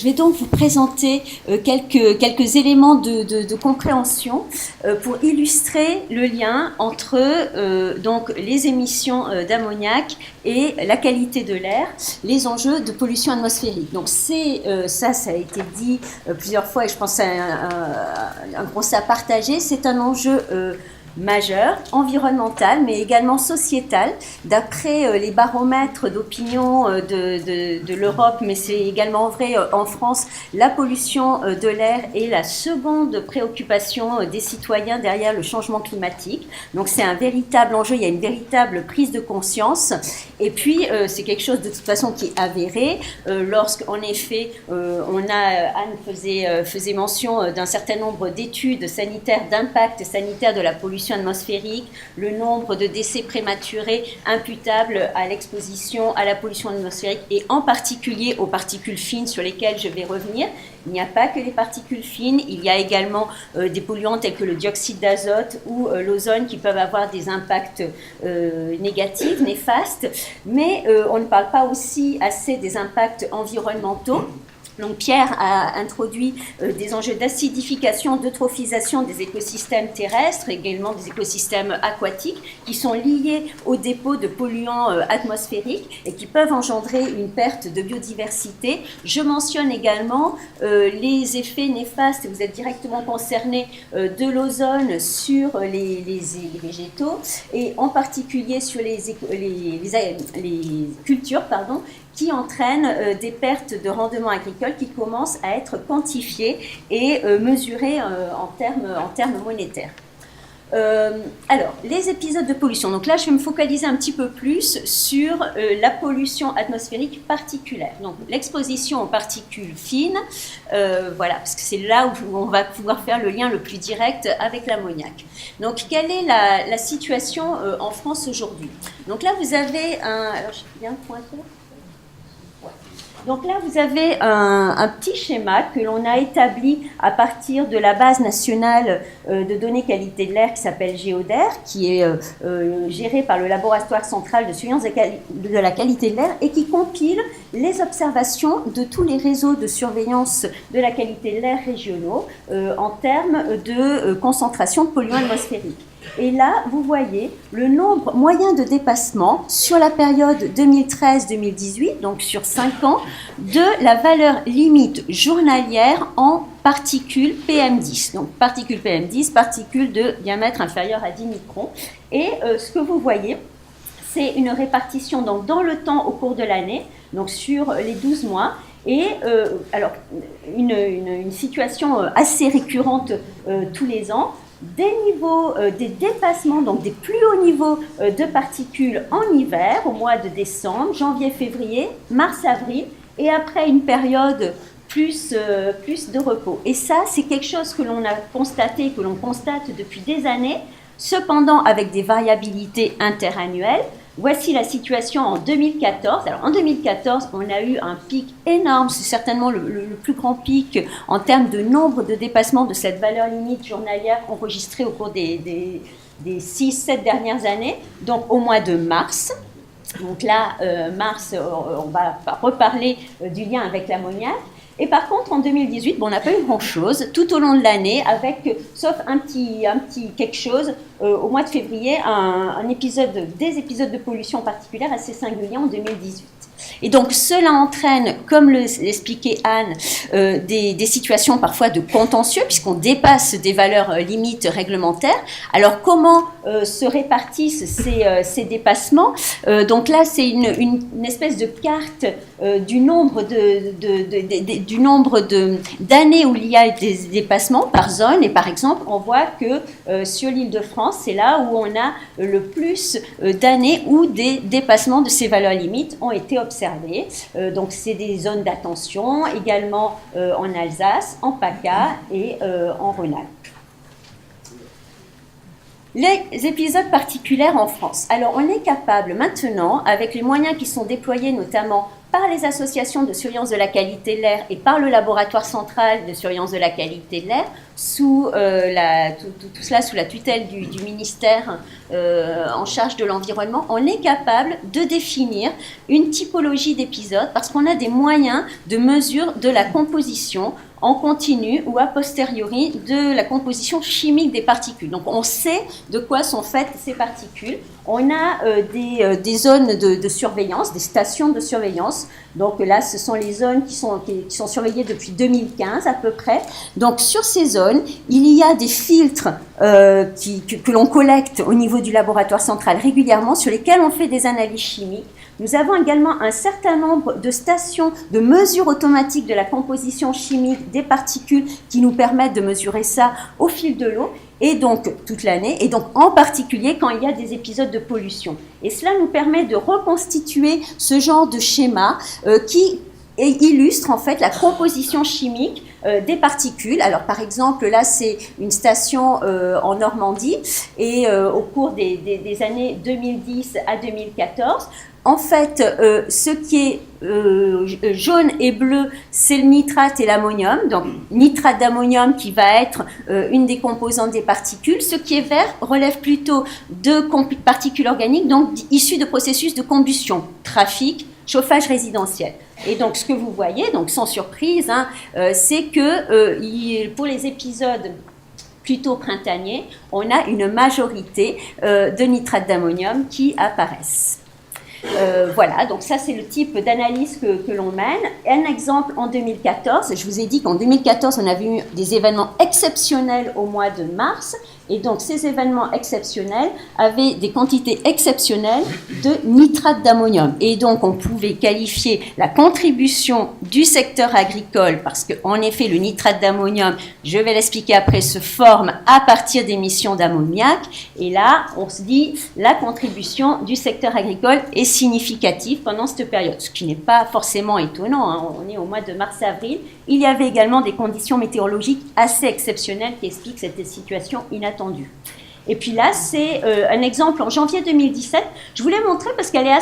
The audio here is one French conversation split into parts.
Je vais donc vous présenter quelques éléments de compréhension pour illustrer le lien entre donc les émissions d'ammoniac et la qualité de l'air, les enjeux de pollution atmosphérique. Donc ça a été dit plusieurs fois et je pense que c'est un constat partagé, c'est un enjeu majeur, environnemental, mais également sociétal. D'après les baromètres d'opinion de l'Europe, mais c'est également vrai en France, la pollution de l'air est la seconde préoccupation des citoyens derrière le changement climatique. Donc c'est un véritable enjeu, il y a une véritable prise de conscience. Et puis c'est quelque chose de toute façon qui est avéré. Lorsqu'en effet, Anne faisait mention d'un certain nombre d'études sanitaires, d'impact sanitaire de la pollution atmosphérique, le nombre de décès prématurés imputables à l'exposition à la pollution atmosphérique et en particulier aux particules fines sur lesquelles je vais revenir. Il n'y a pas que les particules fines, il y a également des polluants tels que le dioxyde d'azote ou l'ozone qui peuvent avoir des impacts négatifs, néfastes, mais on ne parle pas aussi assez des impacts environnementaux. Donc Pierre a introduit des enjeux d'acidification, d'eutrophisation des écosystèmes terrestres, également des écosystèmes aquatiques, qui sont liés au dépôt de polluants atmosphériques et qui peuvent engendrer une perte de biodiversité. Je mentionne également les effets néfastes, vous êtes directement concernés, de l'ozone sur les végétaux et en particulier sur les cultures, qui entraînent des pertes de rendement agricole qui commencent à être quantifiées et mesurées en termes monétaires. Alors, les épisodes de pollution. Donc là, je vais me focaliser un petit peu plus sur la pollution atmosphérique particulaire. Donc, l'exposition aux particules fines, voilà, parce que c'est là où on va pouvoir faire le lien le plus direct avec l'ammoniac. Donc, quelle est la situation en France aujourd'hui? Donc là, vous avez alors, je viens de pointer. Donc là, vous avez un petit schéma que l'on a établi à partir de la base nationale de données qualité de l'air qui s'appelle Géodair, qui est gérée par le laboratoire central de surveillance de la qualité de l'air et qui compile les observations de tous les réseaux de surveillance de la qualité de l'air régionaux en termes de concentration de polluants atmosphériques. Et là, vous voyez le nombre moyen de dépassement sur la période 2013-2018, donc sur 5 ans, de la valeur limite journalière en particules PM10. Donc, particules PM10, particules de diamètre inférieur à 10 microns. Et ce que vous voyez, c'est une répartition donc, dans le temps au cours de l'année, donc sur les 12 mois. Et alors, une situation assez récurrente tous les ans, des niveaux, des dépassements, donc des plus hauts niveaux de particules en hiver, au mois de décembre, janvier, février, mars, avril, et après une période plus de repos. Et ça, c'est quelque chose que l'on a constaté, que l'on constate depuis des années, cependant avec des variabilités interannuelles. Voici la situation en 2014. Alors en 2014, on a eu un pic énorme, c'est certainement le plus grand pic en termes de nombre de dépassements de cette valeur limite journalière enregistrée au cours des 6-7 dernières années, donc au mois de mars. Donc là, mars, on va reparler du lien avec l'ammoniac. Et par contre, en 2018, on n'a pas eu grand-chose tout au long de l'année, avec, sauf un petit quelque chose, au mois de février, des épisodes de pollution particulière assez singuliers en 2018. Et donc, cela entraîne, comme l'expliquait Anne, des situations parfois de contentieux, puisqu'on dépasse des valeurs limites réglementaires. Alors, comment se répartissent ces dépassements? Donc là, c'est une espèce de carte du nombre d'années où il y a des dépassements par zone. Et par exemple, on voit que sur l'Île-de-France, c'est là où on a le plus d'années où des dépassements de ces valeurs limites ont été observés. Donc, c'est des zones d'attention, également en Alsace, en PACA et en Rhône-Alpes. Les épisodes particuliers en France. Alors, on est capable maintenant, avec les moyens qui sont déployés notamment par les associations de surveillance de la qualité de l'air et par le laboratoire central de surveillance de la qualité de l'air, sous tout cela sous la tutelle du ministère en charge de l'environnement, on est capable de définir une typologie d'épisodes parce qu'on a des moyens de mesure de la composition en continu ou a posteriori de la composition chimique des particules. Donc on sait de quoi sont faites ces particules. On a des zones de surveillance, des stations de surveillance. Donc là, ce sont les zones qui sont surveillées depuis 2015 à peu près. Donc sur ces zones, il y a des filtres que l'on collecte au niveau du laboratoire central régulièrement, sur lesquels on fait des analyses chimiques. Nous avons également un certain nombre de stations de mesure automatique de la composition chimique des particules qui nous permettent de mesurer ça au fil de l'eau et donc toute l'année, et donc en particulier quand il y a des épisodes de pollution. Et cela nous permet de reconstituer ce genre de schéma qui illustre en fait la composition chimique des particules. Alors par exemple là c'est une station en Normandie et au cours des années 2010 à 2014, en fait, ce qui est jaune et bleu, c'est le nitrate et l'ammonium. Donc, nitrate d'ammonium qui va être une des composantes des particules. Ce qui est vert relève plutôt de particules organiques, donc issues de processus de combustion, trafic, chauffage résidentiel. Et donc, ce que vous voyez, donc sans surprise, hein, c'est que pour les épisodes plutôt printaniers, on a une majorité de nitrate d'ammonium qui apparaissent. Voilà, donc ça c'est le type d'analyse que l'on mène. Un exemple en 2014, je vous ai dit qu'en 2014 on avait eu des événements exceptionnels au mois de mars, et donc ces événements exceptionnels avaient des quantités exceptionnelles de nitrate d'ammonium. Et donc on pouvait qualifier la contribution du secteur agricole, parce qu'en effet le nitrate d'ammonium, je vais l'expliquer après, se forme à partir d'émissions d'ammoniac, et là on se dit la contribution du secteur agricole est significative pendant cette période, ce qui n'est pas forcément étonnant, hein. On est au mois de mars-avril. Il y avait également des conditions météorologiques assez exceptionnelles qui expliquent cette situation inattendue. Et puis là, c'est un exemple en janvier 2017. Je voulais montrer parce qu'elle est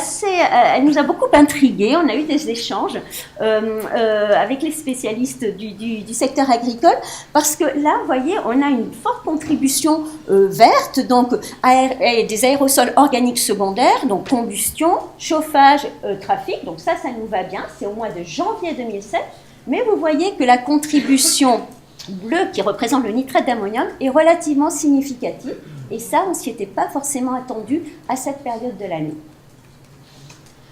elle nous a beaucoup intrigués. On a eu des échanges avec les spécialistes du secteur agricole, parce que là, vous voyez, on a une forte contribution verte, donc des aérosols organiques secondaires, donc combustion, chauffage, trafic. Donc ça nous va bien. C'est au mois de janvier 2007. Mais vous voyez que la contribution bleue qui représente le nitrate d'ammonium est relativement significative, et ça on s'y était pas forcément attendu à cette période de l'année.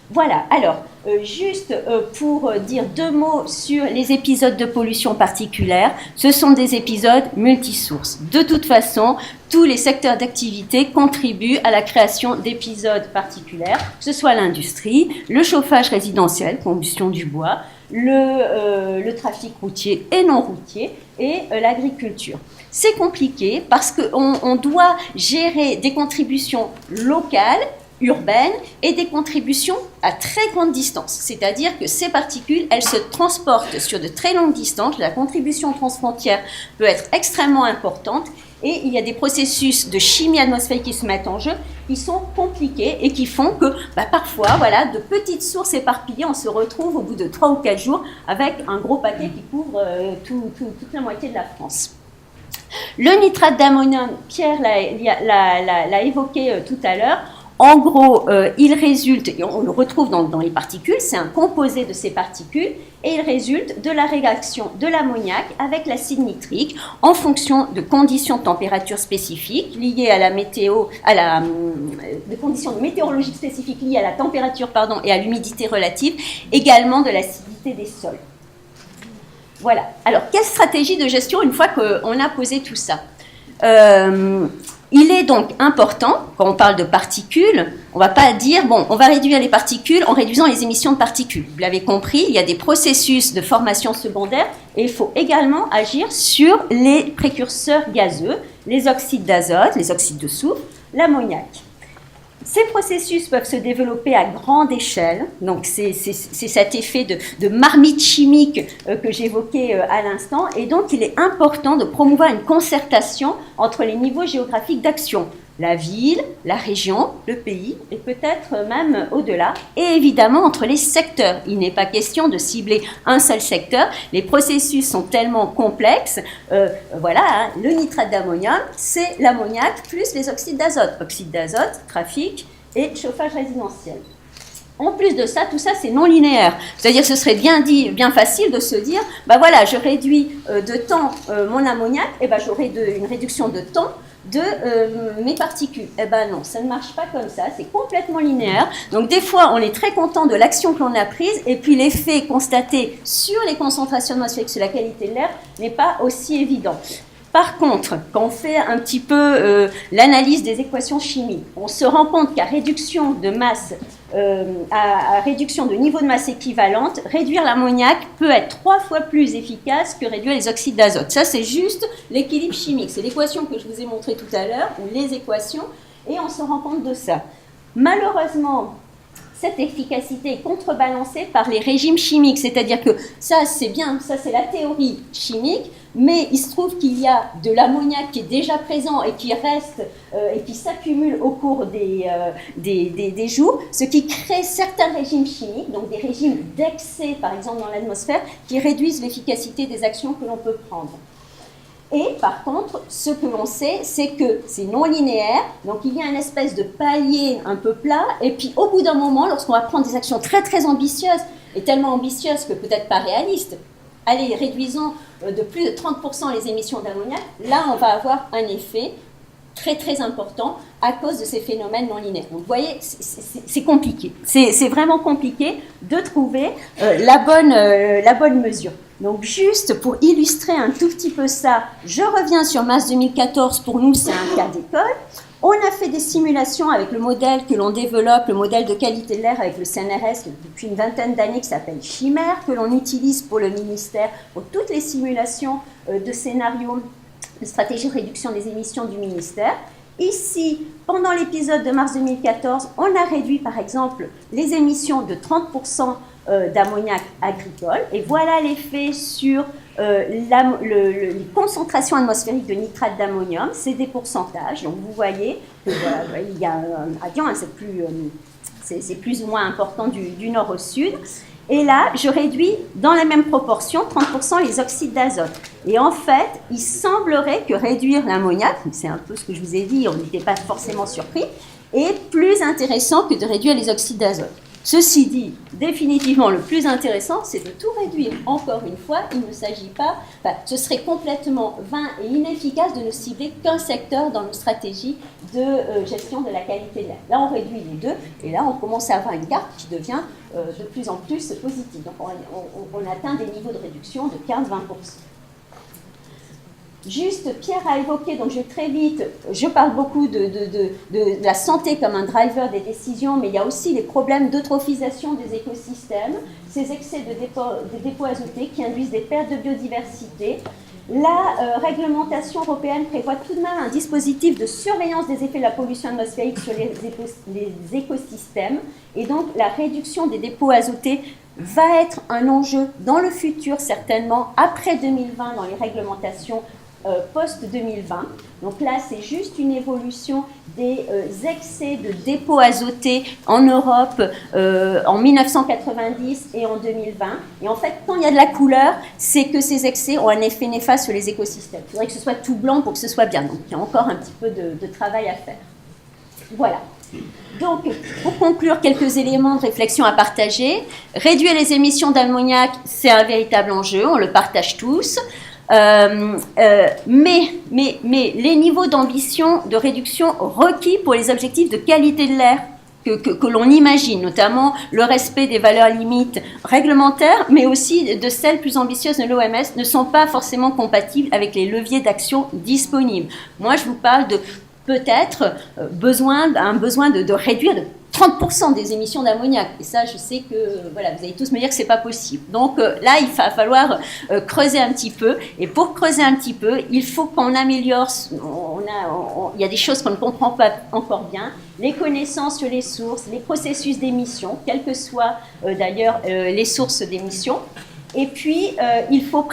Voilà, alors juste pour dire deux mots sur les épisodes de pollution particulière, ce sont des épisodes multisources. De toute façon, tous les secteurs d'activité contribuent à la création d'épisodes particulières, que ce soit l'industrie, le chauffage résidentiel, combustion du bois, le trafic routier et non routier, et l'agriculture. C'est compliqué parce qu'on doit gérer des contributions locales, urbaines, et des contributions à très grande distance. C'est-à-dire que ces particules, elles se transportent sur de très longues distances. La contribution transfrontière peut être extrêmement importante, et il y a des processus de chimie atmosphérique qui se mettent en jeu, qui sont compliqués et qui font que parfois, voilà, de petites sources éparpillées, on se retrouve au bout de 3 ou 4 jours avec un gros paquet qui couvre toute la moitié de la France. Le nitrate d'ammonium, Pierre l'a évoqué tout à l'heure. En gros, il résulte, et on le retrouve dans les particules, c'est un composé de ces particules, et il résulte de la réaction de l'ammoniac avec l'acide nitrique en fonction de conditions de température spécifiques liées à la météo, de conditions météorologiques spécifiques liées à la température, et à l'humidité relative, également de l'acidité des sols. Voilà. Alors, quelle stratégie de gestion une fois qu'on a posé tout ça ? Il est donc important, quand on parle de particules, on ne va pas dire, on va réduire les particules en réduisant les émissions de particules. Vous l'avez compris, il y a des processus de formation secondaire, et il faut également agir sur les précurseurs gazeux, les oxydes d'azote, les oxydes de soufre, l'ammoniac. Ces processus peuvent se développer à grande échelle, donc c'est cet effet de marmite chimique que j'évoquais à l'instant, et donc il est important de promouvoir une concertation entre les niveaux géographiques d'action, la ville, la région, le pays, et peut-être même au-delà, et évidemment entre les secteurs. Il n'est pas question de cibler un seul secteur, les processus sont tellement complexes, voilà, hein, le nitrate d'ammonium, c'est l'ammoniac plus les oxydes d'azote, trafic et chauffage résidentiel. En plus de ça, tout ça c'est non linéaire, c'est-à-dire que ce serait bien facile de se dire, bah voilà, je réduis de temps mon ammoniac, et ben j'aurai une réduction de temps de mes particules. Eh ben non, ça ne marche pas comme ça, c'est complètement linéaire. Donc des fois, on est très content de l'action que l'on a prise, et puis l'effet constaté sur les concentrations atmosphériques, sur la qualité de l'air, n'est pas aussi évident. Par contre, quand on fait un petit peu l'analyse des équations chimiques, on se rend compte qu'à réduction de masse, à réduction de niveau de masse équivalente, réduire l'ammoniac peut être 3 fois plus efficace que réduire les oxydes d'azote. Ça, c'est juste l'équilibre chimique. C'est l'équation que je vous ai montrée tout à l'heure, ou les équations, et on se rend compte de ça. Malheureusement, cette efficacité est contrebalancée par les régimes chimiques, c'est-à-dire que ça, c'est bien, ça c'est la théorie chimique, mais il se trouve qu'il y a de l'ammoniac qui est déjà présent et qui reste et qui s'accumule au cours des jours, ce qui crée certains régimes chimiques, donc des régimes d'excès, par exemple dans l'atmosphère, qui réduisent l'efficacité des actions que l'on peut prendre. Et par contre, ce que l'on sait, c'est que c'est non linéaire, donc il y a une espèce de palier un peu plat, et puis au bout d'un moment, lorsqu'on va prendre des actions très très ambitieuses, et tellement ambitieuses que peut-être pas réalistes, allez, réduisons de plus de 30% les émissions d'ammoniac, là on va avoir un effet très très important à cause de ces phénomènes non linéaires. Donc vous voyez, c'est compliqué, c'est vraiment compliqué de trouver la bonne mesure. Donc juste pour illustrer un tout petit peu ça, je reviens sur mars 2014, pour nous c'est un cas d'école. On a fait des simulations avec le modèle que l'on développe, le modèle de qualité de l'air avec le CNRS depuis une vingtaine d'années qui s'appelle Chimère, que l'on utilise pour le ministère, pour toutes les simulations de scénarios de stratégie de réduction des émissions du ministère. Ici, pendant l'épisode de mars 2014, on a réduit par exemple les émissions de 30% d'ammoniac agricole, et voilà l'effet sur les concentrations atmosphériques de nitrate d'ammonium, c'est des pourcentages, donc vous voyez que voilà, il y a un gradient, hein, c'est plus ou moins important du nord au sud, et là je réduis dans la même proportion 30% les oxydes d'azote, et en fait il semblerait que réduire l'ammoniac, c'est un peu ce que je vous ai dit, on n'était pas forcément surpris, est plus intéressant que de réduire les oxydes d'azote. Ceci dit, définitivement, le plus intéressant, c'est de tout réduire. Encore une fois, il ne s'agit pas, ce serait complètement vain et inefficace de ne cibler qu'un secteur dans nos stratégies de gestion de la qualité de l'air. Là, on réduit les deux, et là, on commence à avoir une carte qui devient de plus en plus positive. Donc, on atteint des niveaux de réduction de 15-20%. Juste, Pierre a évoqué, donc je vais très vite, je parle beaucoup de la santé comme un driver des décisions, mais il y a aussi les problèmes d'eutrophisation des écosystèmes, ces excès de dépôts azotés qui induisent des pertes de biodiversité. La réglementation européenne prévoit tout de même un dispositif de surveillance des effets de la pollution atmosphérique sur les écosystèmes, et donc la réduction des dépôts azotés va être un enjeu dans le futur, certainement, après 2020, dans les réglementations post-2020. Donc là, c'est juste une évolution des excès de dépôts azotés en Europe en 1990 et en 2020. Et en fait, quand il y a de la couleur, c'est que ces excès ont un effet néfaste sur les écosystèmes. Il faudrait que ce soit tout blanc pour que ce soit bien. Donc il y a encore un petit peu de travail à faire. Voilà. Donc, pour conclure, quelques éléments de réflexion à partager. Réduire les émissions d'ammoniac, c'est un véritable enjeu, on le partage tous. Mais les niveaux d'ambition de réduction requis pour les objectifs de qualité de l'air que l'on imagine, notamment le respect des valeurs limites réglementaires, mais aussi de celles plus ambitieuses de l'OMS, ne sont pas forcément compatibles avec les leviers d'action disponibles. Moi, je vous parle de peut-être un besoin de réduire de 30% des émissions d'ammoniac. Et ça, je sais que voilà, vous allez tous me dire que ce n'est pas possible. Donc là, il va falloir creuser un petit peu. Et pour creuser un petit peu, il faut qu'on améliore. Il y a des choses qu'on ne comprend pas encore bien. Les connaissances sur les sources, les processus d'émission, quelles que soient d'ailleurs les sources d'émission. Et puis, il faut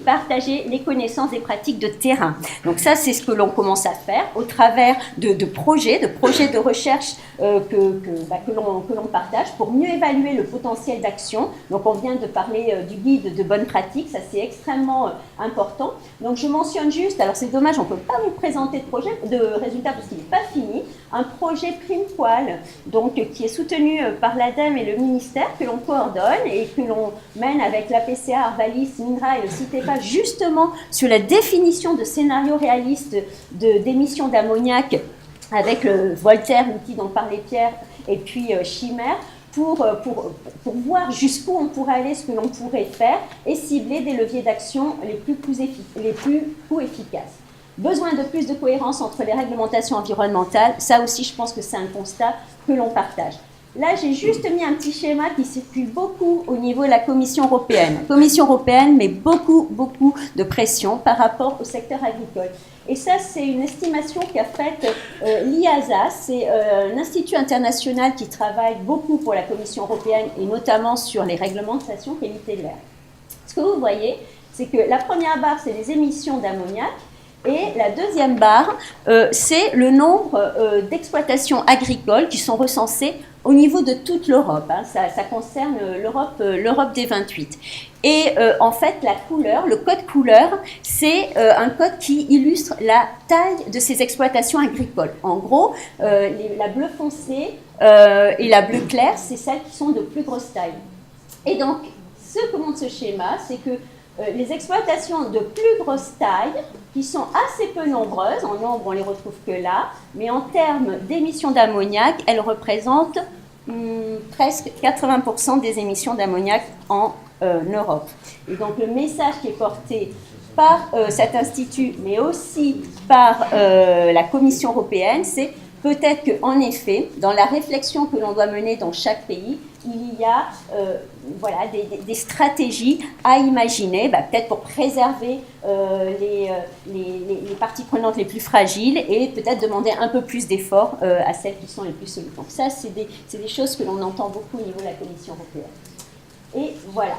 partager les connaissances des pratiques de terrain. Donc ça, c'est ce que l'on commence à faire au travers de projets de recherche que l'on partage pour mieux évaluer le potentiel d'action. Donc on vient de parler du guide de bonnes pratiques, ça c'est extrêmement important. Donc je mentionne juste, alors c'est dommage, on ne peut pas vous présenter de résultats parce qu'il n'est pas fini, un projet Prime Poil, donc qui est soutenu par l'ADEME et le ministère, que l'on coordonne et que l'on mène avec l'APCA, Arvalis, Minra et le CITEPA, justement sur la définition de scénarios réalistes d'émissions d'ammoniac avec Voltaire, l'outil dont parlait Pierre, et puis Chimère, pour voir jusqu'où on pourrait aller, ce que l'on pourrait faire, et cibler des leviers d'action les plus efficaces. Besoin de plus de cohérence entre les réglementations environnementales, ça aussi je pense que c'est un constat que l'on partage. Là, j'ai juste mis un petit schéma qui circule beaucoup au niveau de la Commission européenne. La Commission européenne met beaucoup de pression par rapport au secteur agricole. Et ça, c'est une estimation qu'a faite l'IASA, c'est un institut international qui travaille beaucoup pour la Commission européenne et notamment sur les réglementations qualité de l'air. Ce que vous voyez, c'est que la première barre, c'est les émissions d'ammoniac. Et la deuxième barre, c'est le nombre d'exploitations agricoles qui sont recensées au niveau de toute l'Europe. Hein. Ça concerne l'Europe des 28. Et en fait, la couleur, le code couleur, c'est un code qui illustre la taille de ces exploitations agricoles. En gros, la bleue foncée et la bleue claire, c'est celles qui sont de plus grosse taille. Et donc, ce que montre ce schéma, c'est que les exploitations de plus grosse taille, qui sont assez peu nombreuses, en nombre on ne les retrouve que là, mais en termes d'émissions d'ammoniac, elles représentent presque 80% des émissions d'ammoniac en Europe. Et donc le message qui est porté par cet institut, mais aussi par la Commission européenne, c'est peut-être qu'en effet, dans la réflexion que l'on doit mener dans chaque pays, il y a des stratégies à imaginer, peut-être pour préserver les parties prenantes les plus fragiles et peut-être demander un peu plus d'efforts à celles qui sont les plus solides. Donc ça, c'est des choses que l'on entend beaucoup au niveau de la Commission européenne. Et voilà.